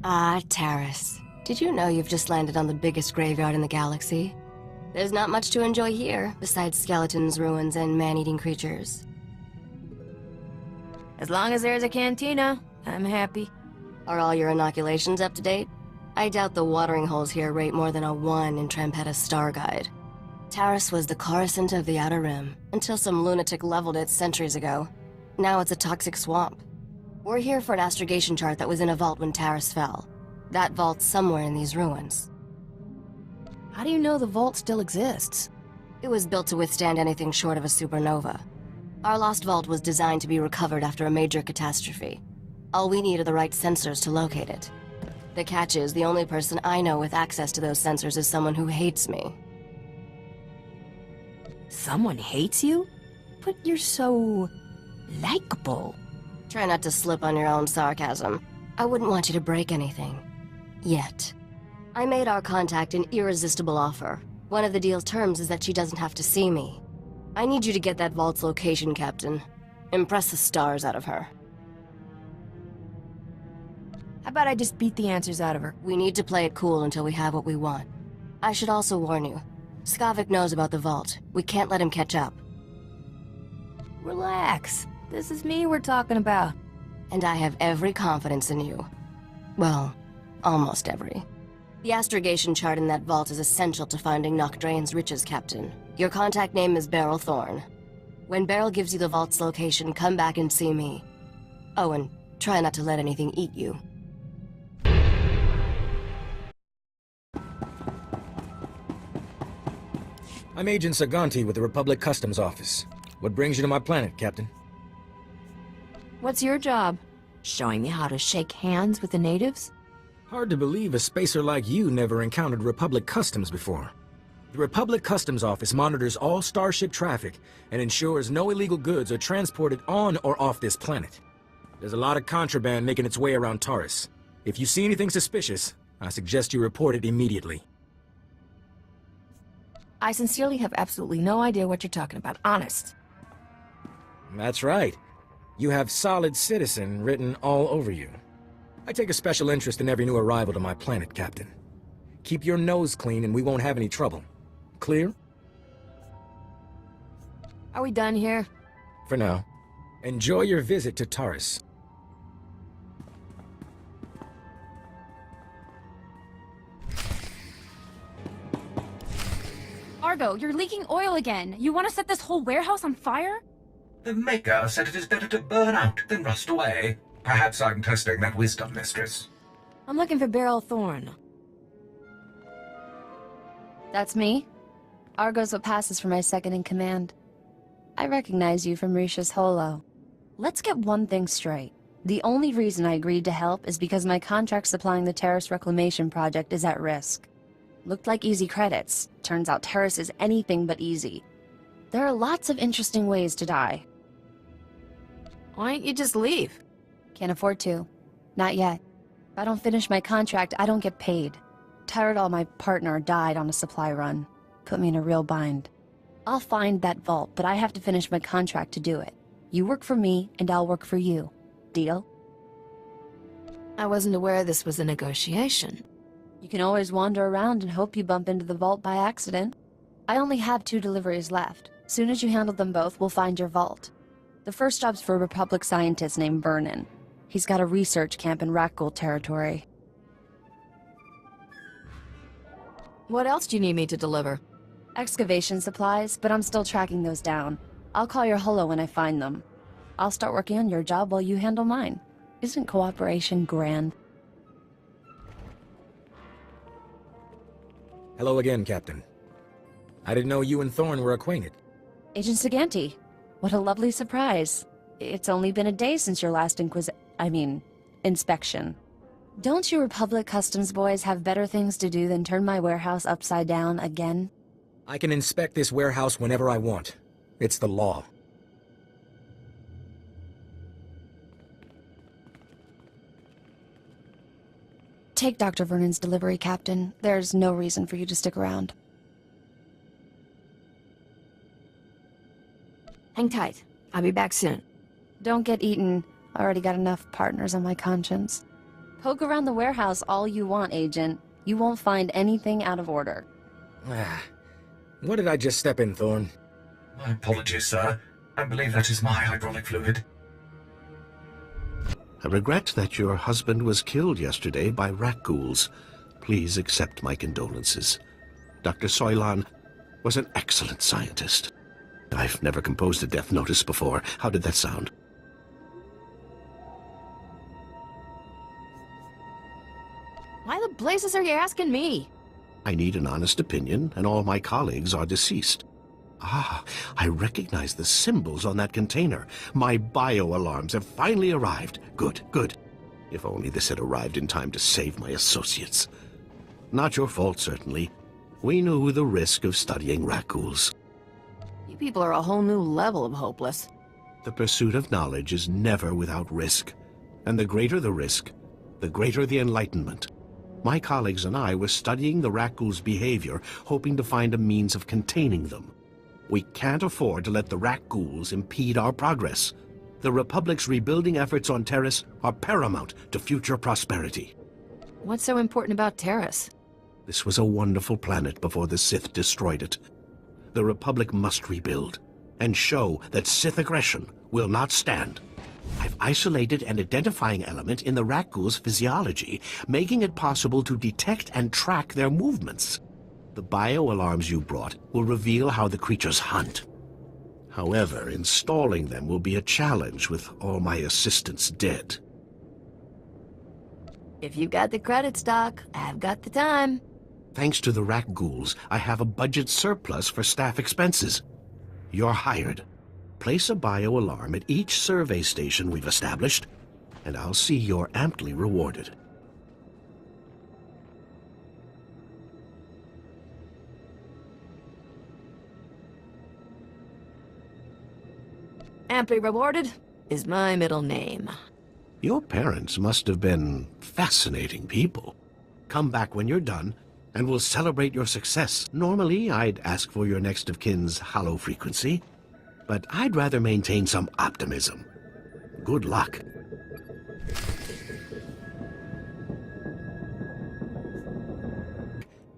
Ah, Taris. Did you know you've just landed on the biggest graveyard in the galaxy? There's not much to enjoy here, besides skeletons, ruins, and man-eating creatures. As long as there's a cantina, I'm happy. Are all your inoculations up to date? I doubt the watering holes here rate more than a 1 in Trampetta's star guide. Taris was the Coruscant of the Outer Rim, until some lunatic leveled it centuries ago. Now it's a toxic swamp. We're here for an astrogation chart that was in a vault when Taris fell. That vault's somewhere in these ruins. How do you know the vault still exists? It was built to withstand anything short of a supernova. Our lost vault was designed to be recovered after a major catastrophe. All we need are the right sensors to locate it. The catch is, the only person I know with access to those sensors is someone who hates me. Someone hates you? But you're so... likable. Try not to slip on your own sarcasm. I wouldn't want you to break anything. Yet. I made our contact an irresistible offer. One of the deal's terms is that she doesn't have to see me. I need you to get that vault's location, Captain. Impress the stars out of her. How about I just beat the answers out of her? We need to play it cool until we have what we want. I should also warn you. Skavik knows about the vault. We can't let him catch up. Relax. This is me we're talking about. And I have every confidence in you. Well, almost every. The astrogation chart in that vault is essential to finding Nocdrane's riches, Captain. Your contact name is Beryl Thorne. When Beryl gives you the vault's location, come back and see me. Oh, and try not to let anything eat you. I'm Agent Saganti with the Republic Customs Office. What brings you to my planet, Captain? What's your job? Showing me how to shake hands with the natives? Hard to believe a spacer like you never encountered Republic Customs before. The Republic Customs Office monitors all starship traffic and ensures no illegal goods are transported on or off this planet. There's a lot of contraband making its way around Taris. If you see anything suspicious, I suggest you report it immediately. I sincerely have absolutely no idea what you're talking about, honest. That's right. You have solid citizen written all over you. I take a special interest in every new arrival to my planet, Captain. Keep your nose clean and we won't have any trouble. Clear? Are we done here? For now. Enjoy your visit to Taris. Argo, you're leaking oil again. You want to set this whole warehouse on fire? The Maker said it is better to burn out than rust away. Perhaps I'm testing that wisdom, Mistress. I'm looking for Beryl Thorne. That's me. Argo's what passes for my second-in-command. I recognize you from Risha's holo. Let's get one thing straight. The only reason I agreed to help is because my contract supplying the Terrace Reclamation Project is at risk. Looked like easy credits. Turns out Terrace is anything but easy. There are lots of interesting ways to die. Why don't you just leave? Can't afford to. Not yet. If I don't finish my contract, I don't get paid. Tyrodal, my partner, died on a supply run. Put me in a real bind. I'll find that vault, but I have to finish my contract to do it. You work for me, and I'll work for you. Deal? I wasn't aware this was a negotiation. You can always wander around and hope you bump into the vault by accident. I only have 2 deliveries left. Soon as you handle them both, we'll find your vault. The first job's for a Republic scientist named Vernon. He's got a research camp in Rakghoul territory. What else do you need me to deliver? Excavation supplies, but I'm still tracking those down. I'll call your holo when I find them. I'll start working on your job while you handle mine. Isn't cooperation grand? Hello again, Captain. I didn't know you and Thorne were acquainted. Agent Saganti. What a lovely surprise. It's only been a day since your last inspection. Don't you Republic Customs boys have better things to do than turn my warehouse upside down again? I can inspect this warehouse whenever I want. It's the law. Take Dr. Vernon's delivery, Captain. There's no reason for you to stick around. Hang tight. I'll be back soon. Don't get eaten. I already got enough partners on my conscience. Poke around the warehouse all you want, Agent. You won't find anything out of order. What did I just step in, Thorne? My apologies, sir. I believe that is my hydraulic fluid. I regret that your husband was killed yesterday by rat ghouls. Please accept my condolences. Dr. Soilan was an excellent scientist. I've never composed a death notice before. How did that sound? Why the blazes are you asking me? I need an honest opinion, and all my colleagues are deceased. Ah, I recognize the symbols on that container. My bio-alarms have finally arrived. Good, good. If only this had arrived in time to save my associates. Not your fault, certainly. We knew the risk of studying rat ghouls. You people are a whole new level of hopeless. The pursuit of knowledge is never without risk. And the greater the risk, the greater the enlightenment. My colleagues and I were studying the rat ghouls' behavior, hoping to find a means of containing them. We can't afford to let the rat ghouls impede our progress. The Republic's rebuilding efforts on Terrace are paramount to future prosperity. What's so important about Terrace? This was a wonderful planet before the Sith destroyed it. The Republic must rebuild, and show that Sith aggression will not stand. I've isolated an identifying element in the rat ghouls' physiology, making it possible to detect and track their movements. The bio-alarms you brought will reveal how the creatures hunt. However, installing them will be a challenge with all my assistants dead. If you've got the credits, Doc, I've got the time. Thanks to the rat ghouls, I have a budget surplus for staff expenses. You're hired. Place a bio-alarm at each survey station we've established, and I'll see you're amply rewarded. Amply rewarded is my middle name. Your parents must have been fascinating people. Come back when you're done, and we'll celebrate your success. Normally, I'd ask for your next of kin's hollow frequency, but I'd rather maintain some optimism. Good luck.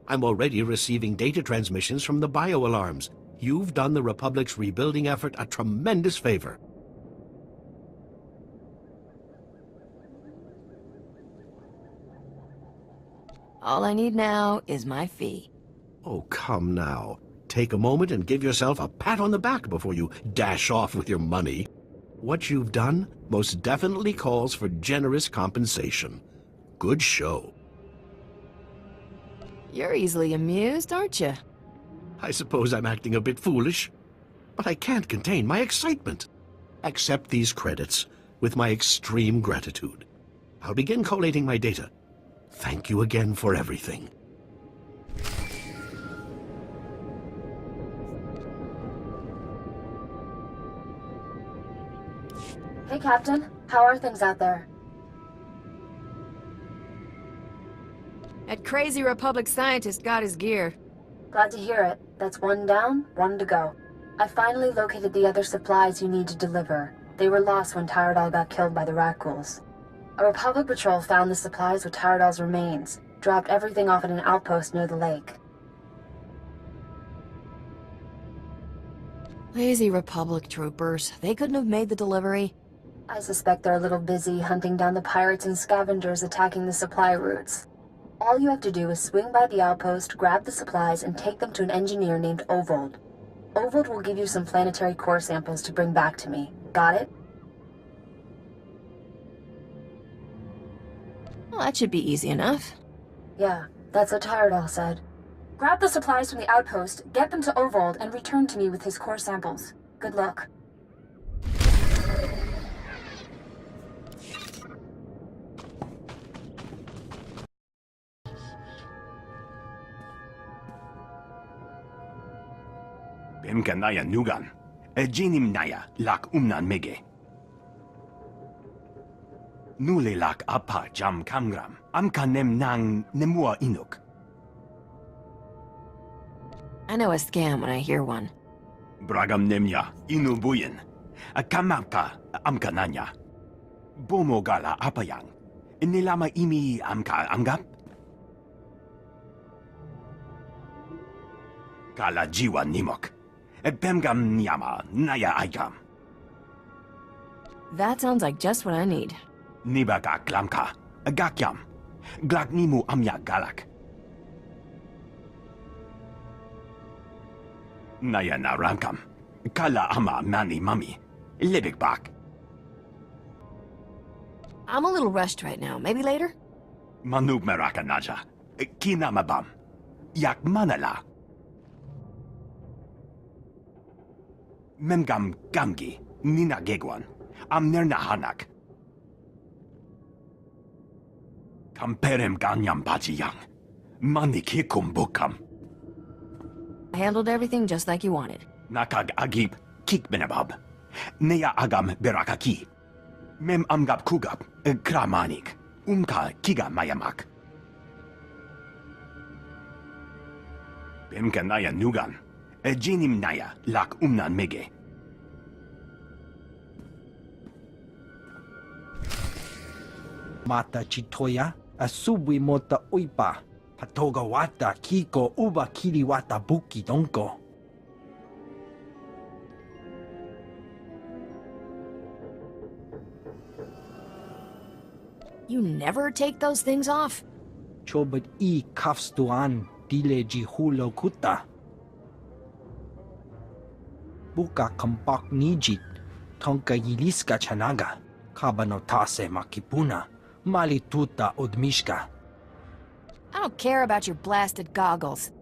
I'm already receiving data transmissions from the bio-alarms. You've done the Republic's rebuilding effort a tremendous favor. All I need now is my fee. Oh, come now. Take a moment and give yourself a pat on the back before you dash off with your money. What you've done most definitely calls for generous compensation. Good show. You're easily amused, aren't you? I suppose I'm acting a bit foolish, but I can't contain my excitement. Accept these credits with my extreme gratitude. I'll begin collating my data. Thank you again for everything. Hey, Captain. How are things out there? That crazy Republic scientist got his gear. Glad to hear it. That's one down, one to go. I finally located the other supplies you need to deliver. They were lost when Tyradol got killed by the rat ghouls. A Republic patrol found the supplies with Tyradol's remains, dropped everything off at an outpost near the lake. Lazy Republic troopers. They couldn't have made the delivery. I suspect they're a little busy hunting down the pirates and scavengers attacking the supply routes. All you have to do is swing by the outpost, grab the supplies, and take them to an engineer named Ovold. Ovold will give you some planetary core samples to bring back to me. Got it? Well, that should be easy enough. Yeah, that's what Tyradol said. Grab the supplies from the outpost, get them to Ovold, and return to me with his core samples. Good luck. Bemkanaya nugan. Ejinim naya lak umnan mege. Nule lak apa jam kamgram. Amkanem nang nemua inuk. I know a scam when I hear one. Bragam nemya inubuyin. Akamapka amkananya. Bomogala apayang. Nilama imi amka anggap? Kala jiwa nimok. Pemgam nyama naya aigam. That sounds like just what I need. Nibaga glamka. Gakyam. Glagnimu amya galak. Naya na rankam. Kala ama mani mami. Libik bak. I'm a little rushed right now. Maybe later? Manub meraka naja. Kinamabam. Yak manala. Memgam gamgi. Nina gegwan. Amnerna hanak. Kamperem ganyam bajiyang. Mani kikum bukam. I handled everything just like you wanted. Nakag agib kikbenabab. Neya agam berakaki. Mem amgab kugab kramanik. Umka kiga mayamak. Bemka naya nugan. Jinim naya lak umnan mege. Mata chitoya asubwi mota uipa. Patoga wata kiko uba kiri wata buki donko. You never take those things off? Chobet I kafstuan dile jihulo kuta. Buka kampak nijit. Tonka yiliska chanaga. Kabanotase makipuna. Malituta odmishka. I don't care about your blasted goggles.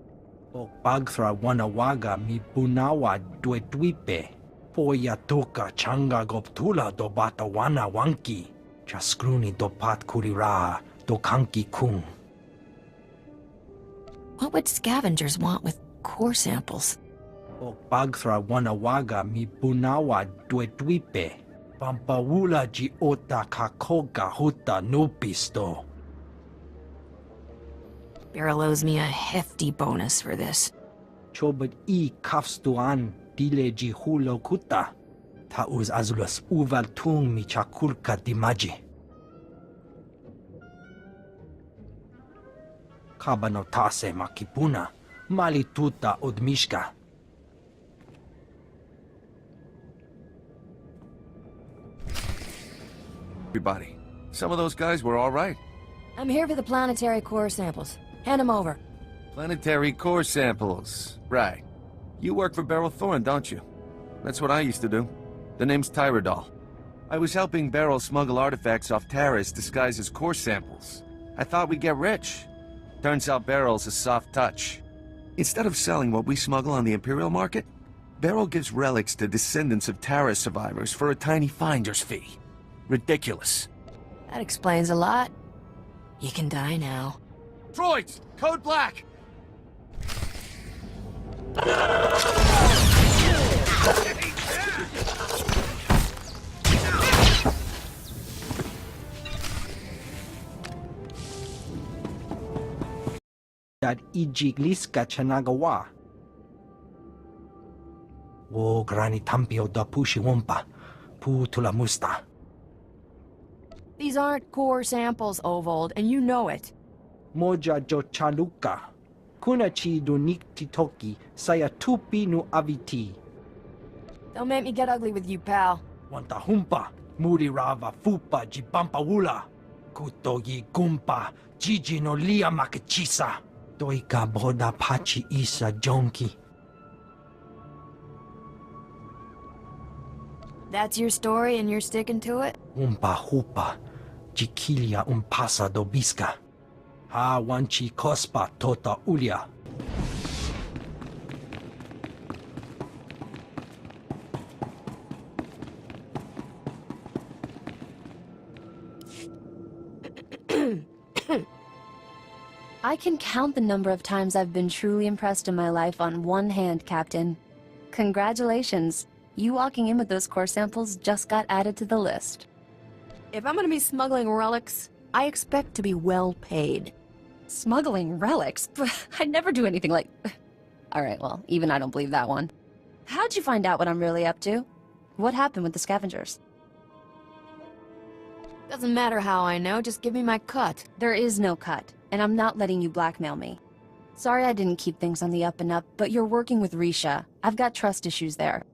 Pagthra wanawaga mi bunawa duetwipe. Poya toka changa goptula do bata wana wanki. Chaskruni do pat kurira do kanki kung. What would scavengers want with core samples? Pagthra wanawaga mi bunawa duetwipe. Pampawula ji ota kakoga huta nupisto. Barrel owes me a hefty bonus for this. Chobet I kafstuan dile ji hulo kuta. Tauz azulas uval tung mi chakulka dimaji. Kabanotase makipuna. Malituta odmishka. Everybody. Some of those guys were all right. I'm here for the planetary core samples. Hand them over. Planetary core samples. Right. You work for Beryl Thorne, don't you? That's what I used to do. The name's Tyradol. I was helping Beryl smuggle artifacts off Terrace disguised as core samples. I thought we'd get rich. Turns out Beryl's a soft touch. Instead of selling what we smuggle on the Imperial market, Beryl gives relics to descendants of Terrace survivors for a tiny finder's fee. Ridiculous. That explains a lot. You can die now. Droids! Code Black! That ijigliska chanagawa. Wo grani tampio da pushi wompa. Putula musta. These aren't core samples, Ovold, and you know it. Moja jo chaluka. Kunachi do niktitoki saya tupi nu aviti. Don't make me get ugly with you, pal. Wanta humpa. Muri rava fupa jibampa wula. Kuto yi gumpa. Jiji no lia makachisa. Doika boda pachi isa jonki. That's your story and you're sticking to it? Umpa hupa. Jikilia umpasa do biska. Ha wanchi kospa tota ulia. I can count the number of times I've been truly impressed in my life on one hand, Captain. Congratulations. You walking in with those core samples just got added to the list. If I'm gonna be smuggling relics, I expect to be well paid. Smuggling relics? I'd never do anything like... Alright, well, even I don't believe that one. How'd you find out what I'm really up to? What happened with the scavengers? Doesn't matter how I know, just give me my cut. There is no cut, and I'm not letting you blackmail me. Sorry I didn't keep things on the up and up, but you're working with Risha. I've got trust issues there.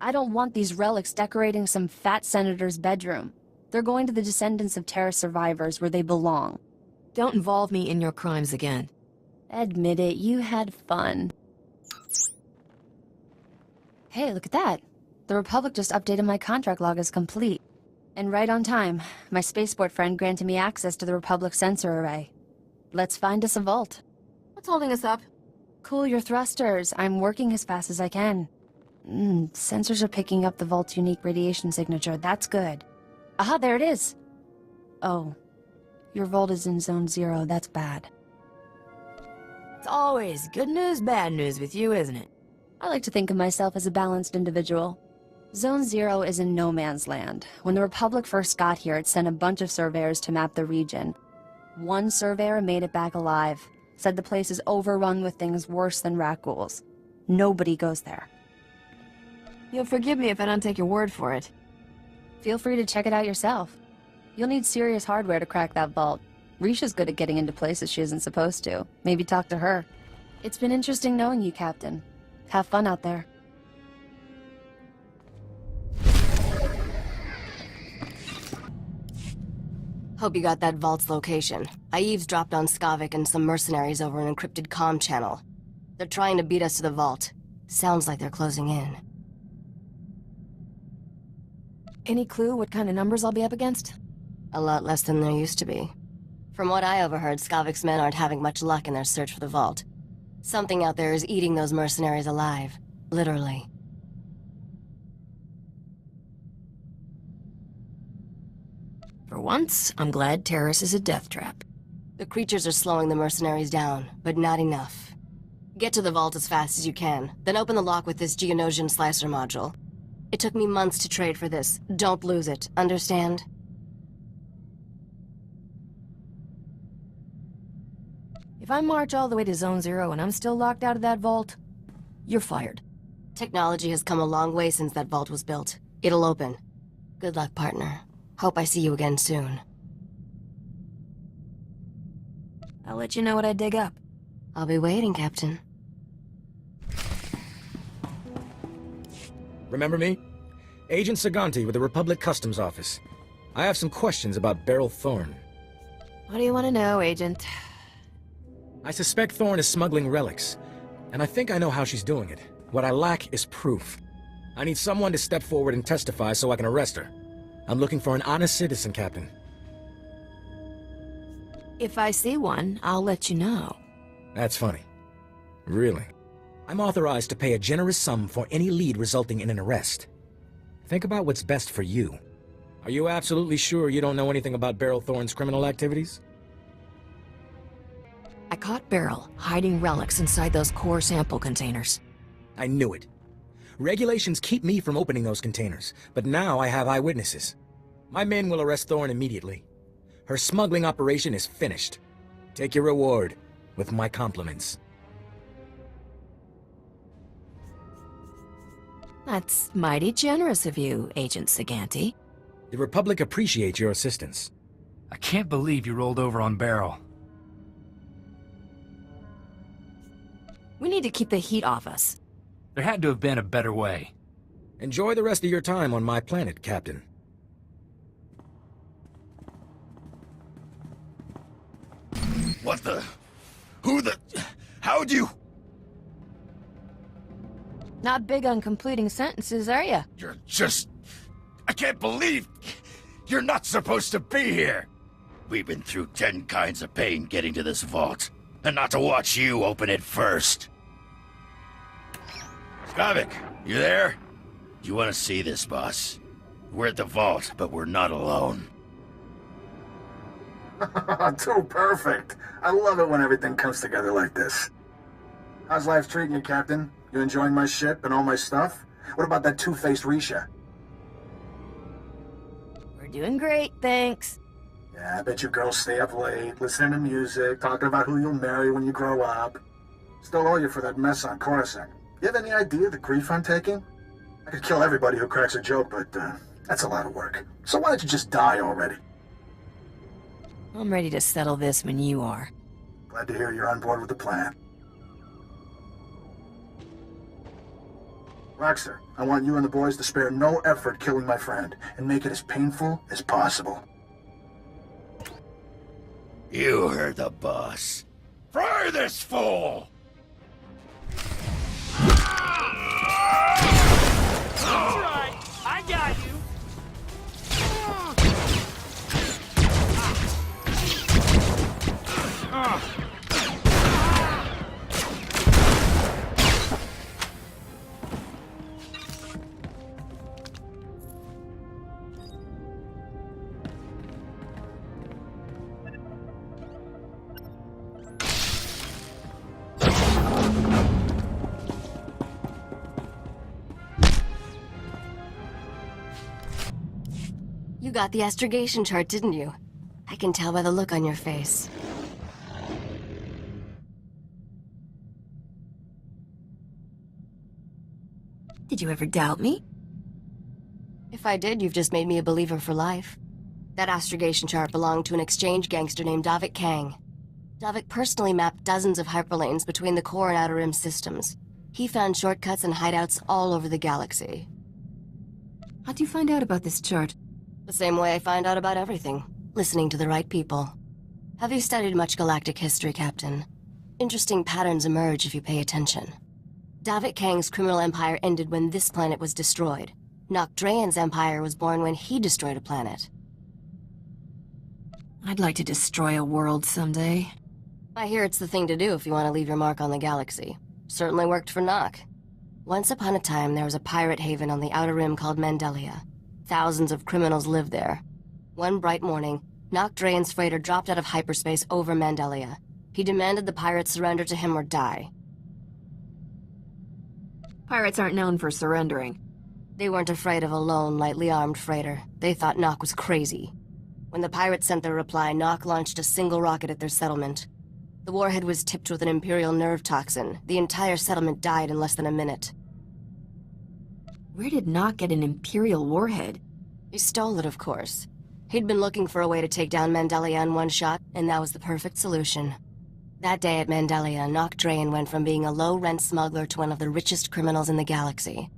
I don't want these relics decorating some fat senator's bedroom. They're going to the descendants of terrorist survivors where they belong. Don't involve me in your crimes again. Admit it, you had fun. Hey, look at that. The Republic just updated my contract log as complete. And right on time. My spaceport friend granted me access to the Republic sensor array. Let's find us a vault. What's holding us up? Cool your thrusters. I'm working as fast as I can. Sensors are picking up the vault's unique radiation signature. That's good. Aha, there it is. Oh. Your vault is in Zone 0. That's bad. It's always good news, bad news with you, isn't it? I like to think of myself as a balanced individual. Zone 0 is in no man's land. When the Republic first got here, it sent a bunch of surveyors to map the region. One surveyor made it back alive. Said the place is overrun with things worse than rat ghouls. Nobody goes there. You'll forgive me if I don't take your word for it. Feel free to check it out yourself. You'll need serious hardware to crack that vault. Risha's good at getting into places she isn't supposed to. Maybe talk to her. It's been interesting knowing you, Captain. Have fun out there. Hope you got that vault's location. I eavesdropped on Skavik and some mercenaries over an encrypted comm channel. They're trying to beat us to the vault. Sounds like they're closing in. Any clue what kind of numbers I'll be up against? A lot less than there used to be. From what I overheard, Skavik's men aren't having much luck in their search for the vault. Something out there is eating those mercenaries alive. Literally. For once, I'm glad Terrace is a death trap. The creatures are slowing the mercenaries down, but not enough. Get to the vault as fast as you can, then open the lock with this Geonosian slicer module. It took me months to trade for this. Don't lose it, understand? If I march all the way to Zone 0 and I'm still locked out of that vault, you're fired. Technology has come a long way since that vault was built. It'll open. Good luck, partner. Hope I see you again soon. I'll let you know what I dig up. I'll be waiting, Captain. Remember me? Agent Saganti with the Republic Customs Office. I have some questions about Beryl Thorne. What do you want to know, Agent? I suspect Thorne is smuggling relics, and I think I know how she's doing it. What I lack is proof. I need someone to step forward and testify so I can arrest her. I'm looking for an honest citizen, Captain. If I see one, I'll let you know. That's funny. Really. I'm authorized to pay a generous sum for any lead resulting in an arrest. Think about what's best for you. Are you absolutely sure you don't know anything about Beryl Thorne's criminal activities? I caught Beryl hiding relics inside those core sample containers. I knew it. Regulations keep me from opening those containers, but now I have eyewitnesses. My men will arrest Thorne immediately. Her smuggling operation is finished. Take your reward, with my compliments. That's mighty generous of you, Agent Saganti. The Republic appreciates your assistance. I can't believe you rolled over on Beryl. We need to keep the heat off us. There had to have been a better way. Enjoy the rest of your time on my planet, Captain. What the? Who the? How'd you? Not big on completing sentences, are you? You're just... I can't believe... You're not supposed to be here! We've been through 10 kinds of pain getting to this vault. And not to watch you open it first. Skavik, you there? You want to see this, boss? We're at the vault, but we're not alone. Too perfect. I love it when everything comes together like this. How's life treating you, Captain? You enjoying my ship and all my stuff? What about that two-faced Risha? We're doing great, thanks. Yeah, I bet you girls stay up late, listening to music, talking about who you'll marry when you grow up. Still owe you for that mess on Corso. You have any idea the grief I'm taking? I could kill everybody who cracks a joke, but that's a lot of work. So why don't you just die already? I'm ready to settle this when you are. Glad to hear you're on board with the plan. Roxer, I want you and the boys to spare no effort killing my friend, and make it as painful as possible. You heard the boss. Fry this fool! That's right. I got you. You got the astrogation chart, didn't you? I can tell by the look on your face. Did you ever doubt me? If I did, you've just made me a believer for life. That astrogation chart belonged to an exchange gangster named Davik Kang. Davik personally mapped dozens of hyperlanes between the core and outer rim systems. He found shortcuts and hideouts all over the galaxy. How'd you find out about this chart? The same way I find out about everything. Listening to the right people. Have you studied much galactic history, Captain? Interesting patterns emerge if you pay attention. Davik Kang's criminal empire ended when this planet was destroyed. Nok Drayan's empire was born when he destroyed a planet. I'd like to destroy a world someday. I hear it's the thing to do if you want to leave your mark on the galaxy. Certainly worked for Nok. Once upon a time, there was a pirate haven on the Outer Rim called Mandelia. Thousands of criminals lived there. One bright morning, Nok Drayan's freighter dropped out of hyperspace over Mandelia. He demanded the pirates surrender to him or die. Pirates aren't known for surrendering. They weren't afraid of a lone, lightly armed freighter. They thought Nok was crazy. When the pirates sent their reply, Nok launched a single rocket at their settlement. The warhead was tipped with an Imperial nerve toxin. The entire settlement died in less than a minute. Where did Nok get an Imperial warhead? He stole it, of course. He'd been looking for a way to take down Mandelia in one shot, and that was the perfect solution. That day at Mandelia, Nok Drayan went from being a low-rent smuggler to one of the richest criminals in the galaxy.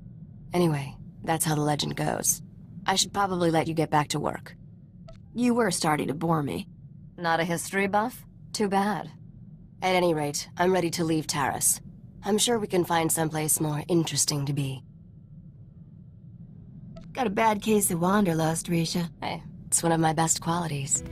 Anyway, that's how the legend goes. I should probably let you get back to work. You were starting to bore me. Not a history buff? Too bad. At any rate, I'm ready to leave Taris. I'm sure we can find someplace more interesting to be. Got a bad case of wanderlust, Risha. Hey, it's one of my best qualities.